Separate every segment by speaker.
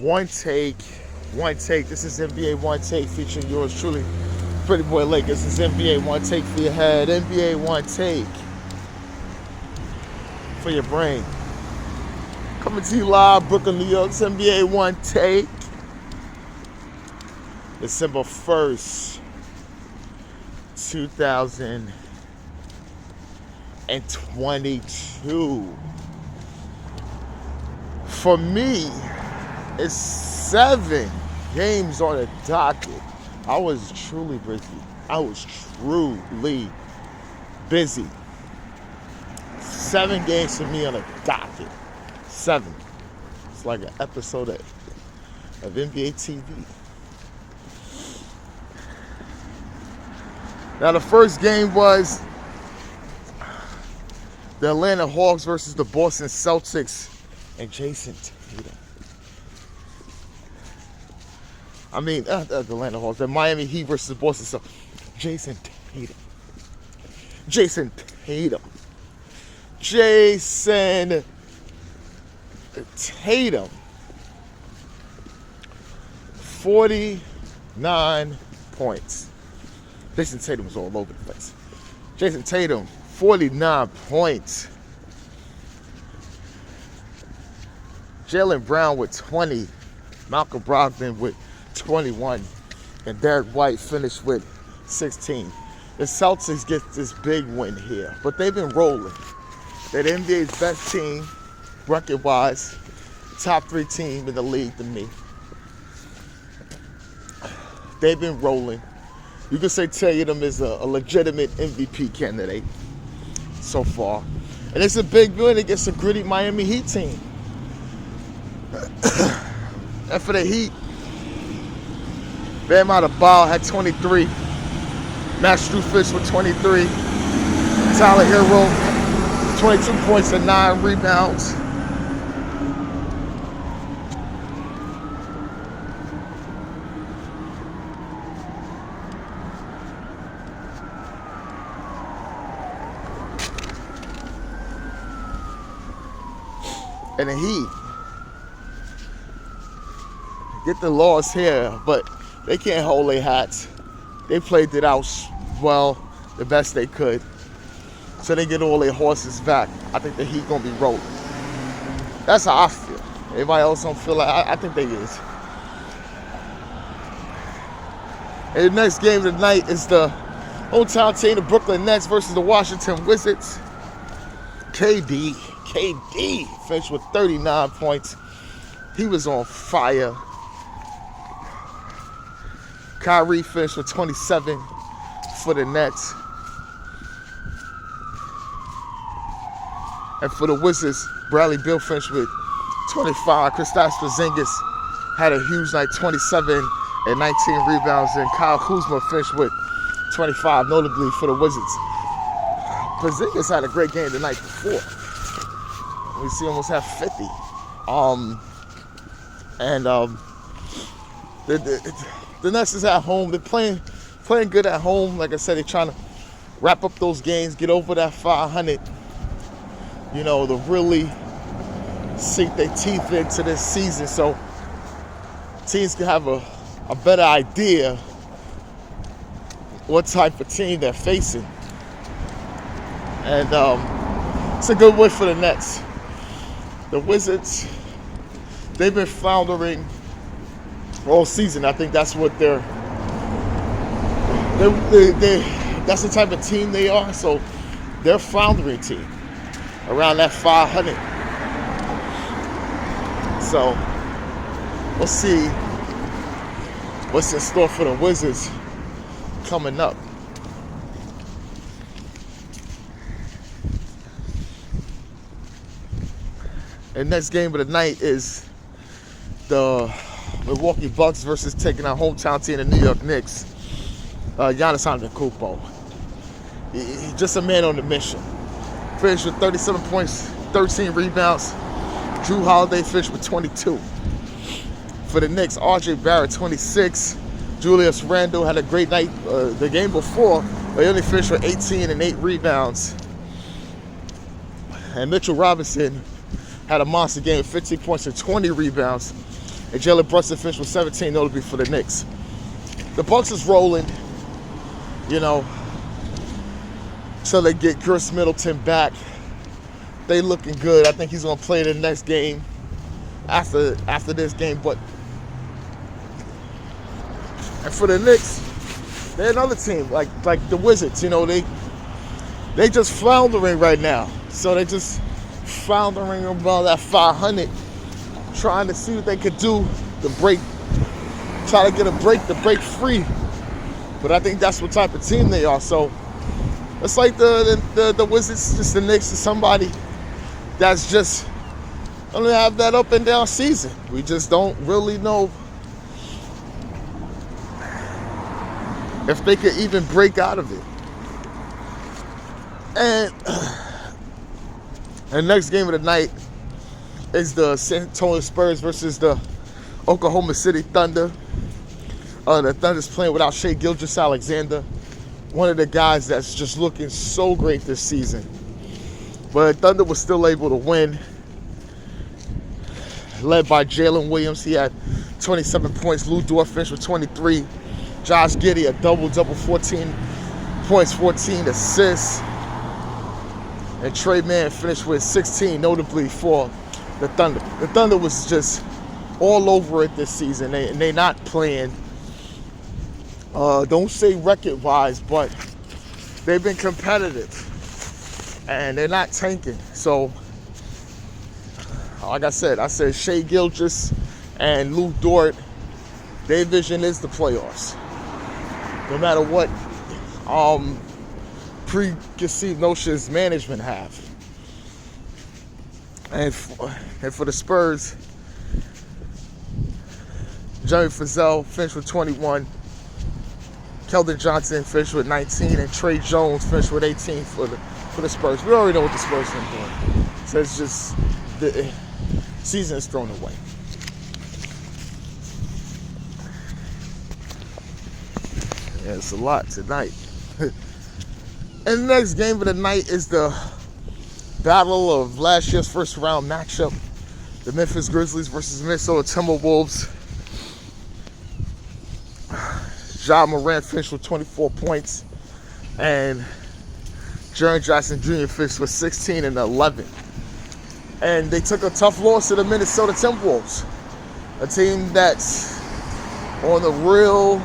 Speaker 1: One take. This is NBA One Take featuring yours truly, Pretty Boy Lakers. This is NBA One Take for your head. NBA One Take for your brain. Coming to you live, Brooklyn, New York. It's NBA One Take. December 1st, 2022. For me, it's 7 games on the docket. I was truly busy. 7 games for me on the docket. 7. It's like an episode of NBA TV. Now the first game was the Atlanta Hawks versus the Boston Celtics and Jayson Tatum. The Atlanta Hawks, the Miami Heat versus the Boston Celtics. Jayson Tatum. 49 points. Jayson Tatum was all over the place. Jayson Tatum, 49 points. Jaylen Brown with 20. Malcolm Brogdon with 21. And Derek White finished with 16. The Celtics get this big win here, but they've been rolling. They're the NBA's best team, record-wise. Top 3 team in the league to me. They've been rolling. You could say Tatum is a legitimate MVP candidate so far. And it's a big win against a gritty Miami Heat team. And for the Heat, Bam Adebayo had 23. Matt Struffish with 23. Tyler Hero, 22 points and 9 rebounds. And the Heat get the loss here, but they can't hold their hats. They played it out well, the best they could. So they get all their horses back. I think the Heat gonna be rolling. That's how I feel. Everybody else don't feel like I think they is. And the next game of the night is the hometown team, the Brooklyn Nets versus the Washington Wizards. KD finished with 39 points. He was on fire. Kyrie finished with 27 for the Nets. And for the Wizards, Bradley Beal finished with 25. Kristaps Porzingis had a huge night, 27 and 19 rebounds. And Kyle Kuzma finished with 25, notably for the Wizards. Porzingis had a great game the night before. We see almost have 50. The Nets is at home. They're playing good at home. Like I said, they're trying to wrap up those games, get over that 500. To really sink their teeth into this season, so teams can have a better idea what type of team they're facing. And it's a good win for the Nets. The Wizards, they've been floundering all season. I think that's what they're that's the type of team they are. So they're a floundering team around that 500. So we'll see what's in store for the Wizards coming up. And next game of the night is the Milwaukee Bucks versus taking our hometown team, the New York Knicks. Giannis Antetokounmpo. He's just a man on the mission. Finished with 37 points, 13 rebounds. Drew Holiday finished with 22. For the Knicks, RJ Barrett, 26. Julius Randle had a great night the game before, but he only finished with 18 and 8 rebounds. And Mitchell Robinson had a monster game with 15 points and 20 rebounds. And Jalen Brunson finished with 17, notably for the Knicks. The Bucks is rolling, you know, so they get Chris Middleton back. They looking good. I think he's going to play the next game after this game. But and for the Knicks, they're another team like the Wizards. You know, they just floundering right now. So they just floundering about that 500, trying to see what they could do to break, try to get a break to break free. But I think that's what type of team they are. So it's like the Wizards, just the Knicks, is somebody that's just gonna have that up and down season. We just don't really know if they could even break out of it. And the next game of the night is the San Antonio Spurs versus the Oklahoma City Thunder. The Thunder's playing without Shai Gilgeous-Alexander, one of the guys that's just looking so great this season. But Thunder was still able to win, led by Jalen Williams. He had 27 points. Lou Dort finished with 23. Josh Giddey, a double-double, 14 points, 14 assists. And Trey Mann finished with 16, notably for the Thunder. The Thunder was just all over it this season. They're not playing, don't say record-wise, but they've been competitive. And they're not tanking. So, like I said Shai Gilgeous and Lou Dort, their vision is the playoffs. No matter what preconceived notions management have. And for the Spurs, Jeremy Frizzell finished with 21. Keldon Johnson finished with 19. And Trey Jones finished with 18 for the Spurs. We already know what the Spurs are doing. So it's just the season is thrown away. Yeah, it's a lot tonight. And the next game of the night is the battle of last year's first round matchup. The Memphis Grizzlies versus Minnesota Timberwolves. Ja Morant finished with 24 points. And Jaren Jackson Jr. finished with 16 and 11. And they took a tough loss to the Minnesota Timberwolves, a team that's on the real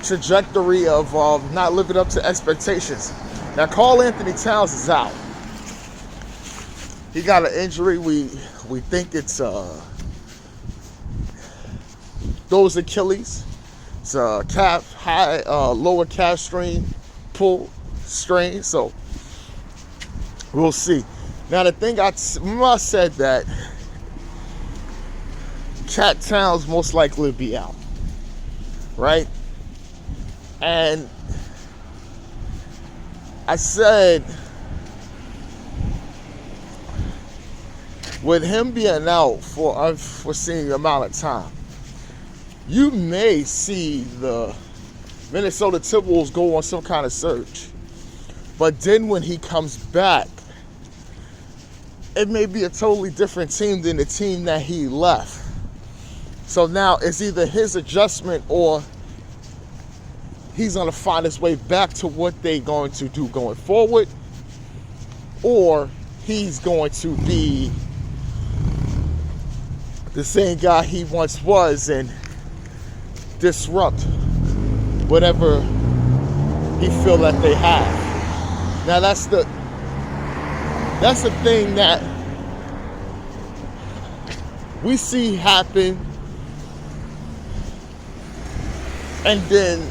Speaker 1: trajectory of not living up to expectations. Now, Karl Anthony Towns is out. He got an injury. We think it's those Achilles. It's a lower calf strain, pull strain. So we'll see. Now, the thing I said that Cat Towns most likely to be out, right? And I said, with him being out for an unforeseen amount of time, you may see the Minnesota Timberwolves go on some kind of surge. But then when he comes back, it may be a totally different team than the team that he left. So now it's either his adjustment or he's going to find his way back to what they're going to do going forward, or he's going to be the same guy he once was and disrupt whatever he feel that they have. Now that's the thing that we see happen, and then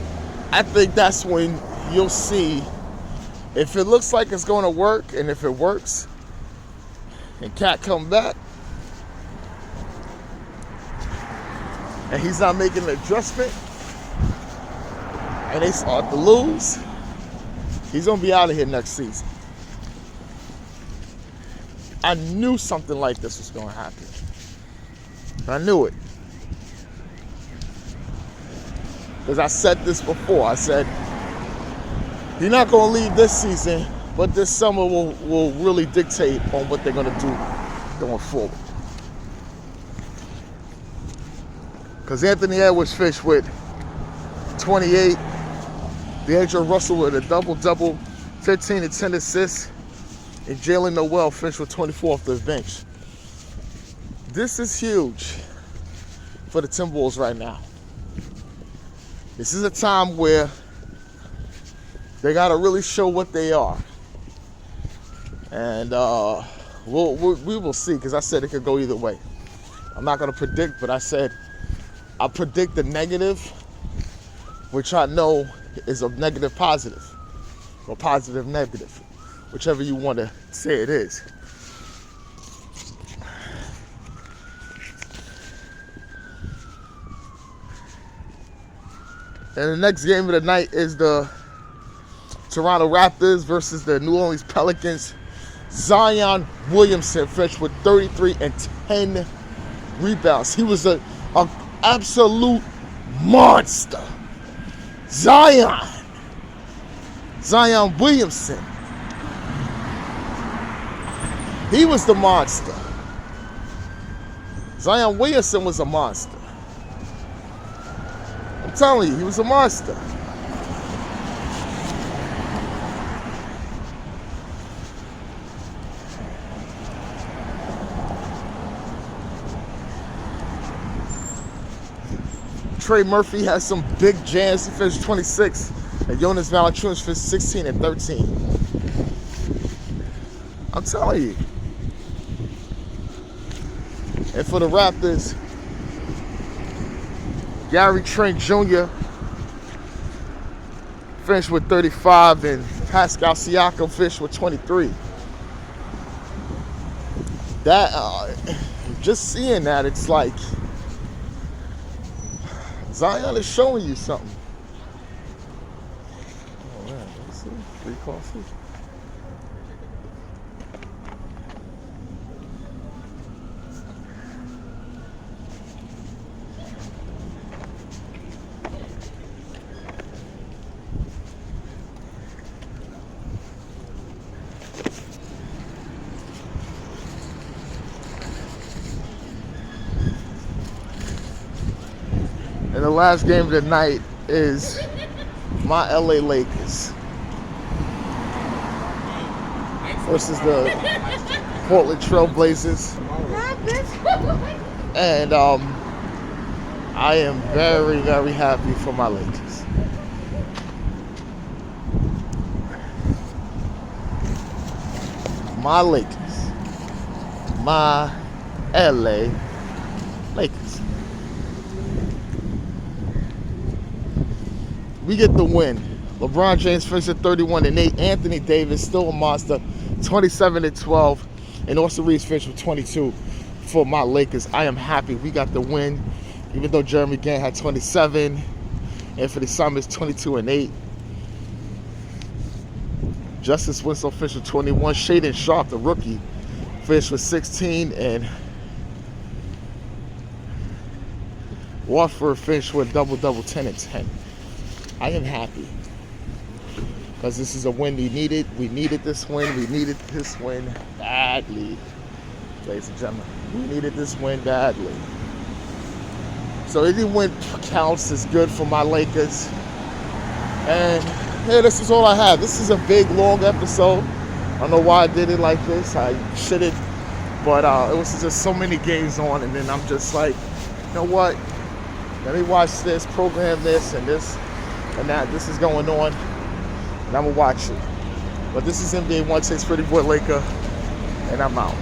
Speaker 1: I think that's when you'll see if it looks like it's going to work, and if it works and Cat come back and he's not making an adjustment and they start to lose, he's going to be out of here next season. I knew something like this was going to happen. I knew it. Because I said this before. I said, you're not going to leave this season, but this summer will really dictate on what they're going to do going forward. Because Anthony Edwards finished with 28. D'Angelo Russell with a double-double, 15 and 10 assists. And Jaylen Noel finished with 24 off the bench. This is huge for the Timberwolves right now. This is a time where they got to really show what they are. And we will see, because I said it could go either way. I'm not going to predict, but I said I predict the negative, which I know is a negative positive, or positive negative, whichever you want to say it is. And the next game of the night is the Toronto Raptors versus the New Orleans Pelicans. Zion Williamson finished with 33 and 10 rebounds. He was an absolute monster. Zion Williamson. He was the monster. Zion Williamson was a monster. I'm telling you, he was a monster. Trey Murphy has some big jams. He finished 26. And Jonas Valanciunas finished 16 and 13. I'm telling you. And for the Raptors, Gary Trent Jr. finished with 35, and Pascal Siakam finished with 23. That, just seeing that, it's like Zion is showing you something. Oh man, let's see. 3 coffee. And the last game of the night is my LA Lakers versus the Portland Trail Blazers. And I am very, very happy for my Lakers. My Lakers. My LA Lakers. We get the win. LeBron James finished at 31 and 8. Anthony Davis, still a monster, 27 and 12. And Austin Reeves finished with 22 for my Lakers. I am happy we got the win, even though Jeremy Grant had 27. Anthony Simons 22 and 8. Justice Winslow finished with 21. Shaedon Sharpe, the rookie, finished with 16. And Watford finished with double-double, 10 and 10. I am happy because this is a win we needed. We needed this win. We needed this win badly, ladies and gentlemen. We needed this win badly. So any win counts. Is good for my Lakers. And yeah, this is all I have. This is a big, long episode. I don't know why I did it like this. I should've, but it was just so many games on, and then I'm just like, you know what? Let me watch this, program this, and this. And that this is going on, and I'm gonna watch it. But this is NBA 1 Takes Pretty Boy Laker, and I'm out.